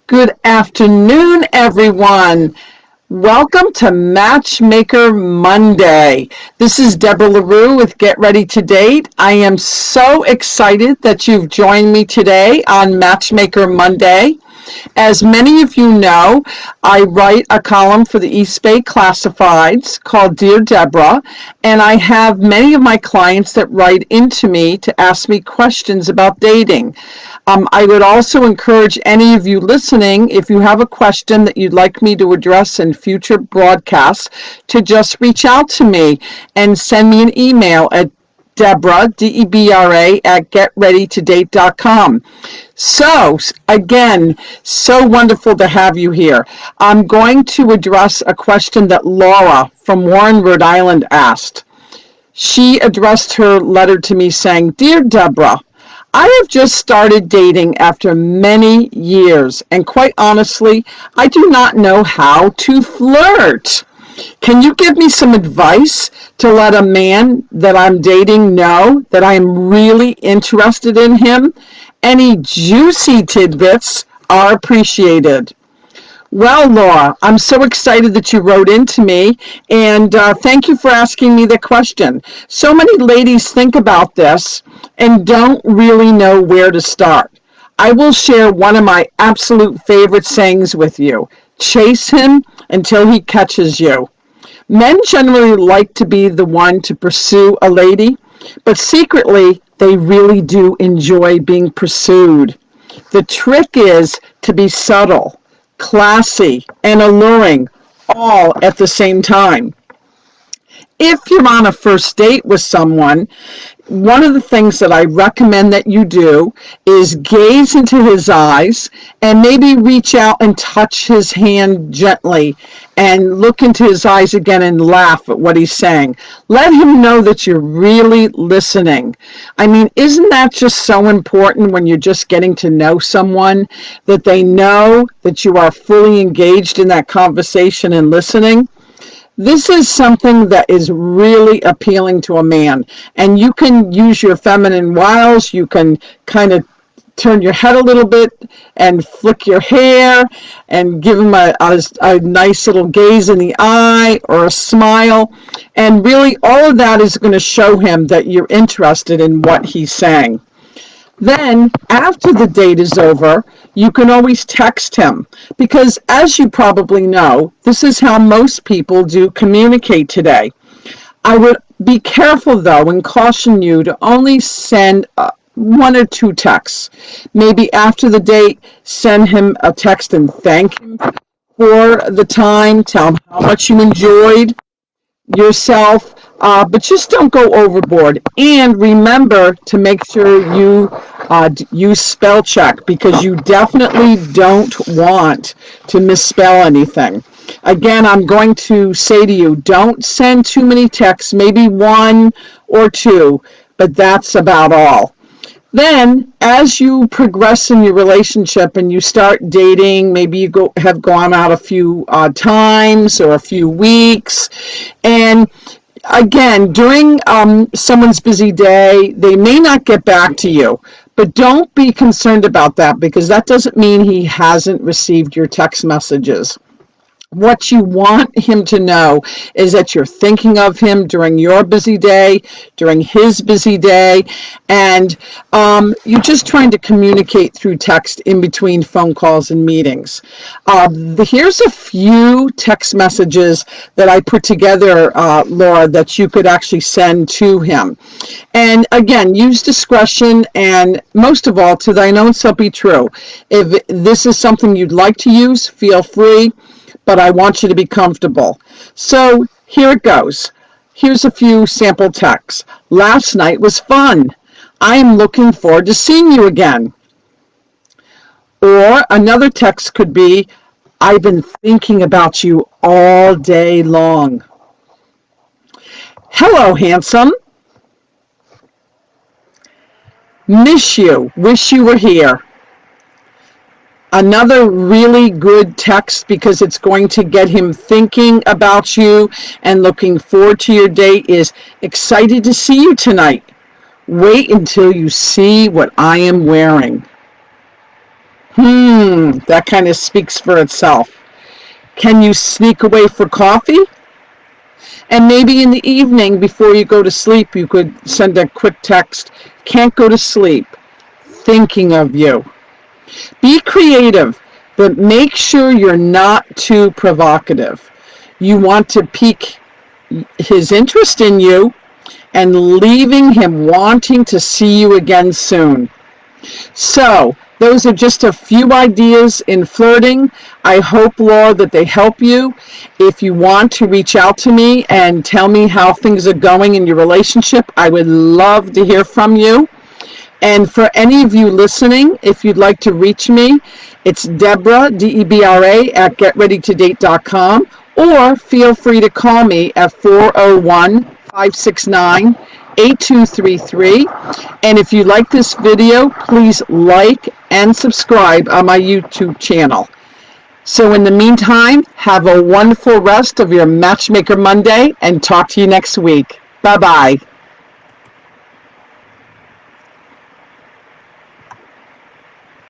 Good afternoon, everyone. Welcome to Matchmaker Monday. This is Debra LaRue with Get Ready to Date. I am so excited that you've joined me today on Matchmaker Monday. As many of you know, I write a column for the East Bay Classifieds called Dear Debra, and I have many of my clients that write into me to ask me questions about dating. I would also encourage any of you listening, if you have a question that you'd like me to address in future broadcasts, to just reach out to me and send me an email at Debra, D-E-B-R-A, at getreadytodate.com. So, again, so wonderful to have you here. I'm going to address a question that Laura from Warren, Rhode Island asked. She addressed her letter to me saying, Dear Debra, I have just started dating after many years, and quite honestly, I do not know how to flirt. Can you give me some advice to let a man that I'm dating know that I am really interested in him? Any juicy tidbits are appreciated. Well, Laura, I'm so excited that you wrote into me, and thank you for asking me the question. So many ladies think about this and don't really know where to start. I will share one of my absolute favorite sayings with you. Chase him until he catches you. Men generally like to be the one to pursue a lady, but secretly, they really do enjoy being pursued. The trick is to be subtle, classy, and alluring all at the same time. If you're on a first date with someone, one of the things that I recommend that you do is gaze into his eyes and maybe reach out and touch his hand gently and look into his eyes again and laugh at what he's saying. Let him know that you're really listening. I mean, isn't that just so important when you're just getting to know someone, that they know that you are fully engaged in that conversation and listening? This is something that is really appealing to a man, and you can use your feminine wiles. You can kind of turn your head a little bit and flick your hair and give him a nice little gaze in the eye or a smile, and really all of that is going to show him that you're interested in what he's saying. Then, after the date is over, you can always text him, because as you probably know, this is how most people do communicate today. I would be careful, though, and caution you to only send one or two texts. Maybe after the date, send him a text and thank him for the time, tell him how much you enjoyed yourself, but just don't go overboard. And remember to make sure you use spell check, because you definitely don't want to misspell anything. Again, I'm going to say to you, don't send too many texts, maybe one or two, but that's about all. Then, as you progress in your relationship and you start dating, maybe you have gone out a few times or a few weeks, and again, during someone's busy day, they may not get back to you, but don't be concerned about that, because that doesn't mean he hasn't received your text messages. What you want him to know is that you're thinking of him during your busy day, during his busy day, and you're just trying to communicate through text in between phone calls and meetings. Here's a few text messages that I put together, Laura, that you could actually send to him. And again, use discretion, and most of all, to thine own self be true. If this is something you'd like to use, feel free, but I want you to be comfortable. So here it goes. Here's a few sample texts. Last night was fun. I am looking forward to seeing you again. Or another text could be, I've been thinking about you all day long. Hello, handsome. Miss you. Wish you were here. Another really good text, because it's going to get him thinking about you and looking forward to your date, is excited to see you tonight. Wait until you see what I am wearing. That kind of speaks for itself. Can you sneak away for coffee? And maybe in the evening before you go to sleep, you could send a quick text, can't go to sleep, thinking of you. Be creative, but make sure you're not too provocative. You want to pique his interest in you and leaving him wanting to see you again soon. So, those are just a few ideas in flirting. I hope, Laura, that they help you. If you want to reach out to me and tell me how things are going in your relationship, I would love to hear from you. And for any of you listening, if you'd like to reach me, it's Debra, Debra, at getreadytodate.com, or feel free to call me at 401-569-8233. And if you like this video, please like and subscribe on my YouTube channel. So in the meantime, have a wonderful rest of your Matchmaker Monday and talk to you next week. Bye-bye.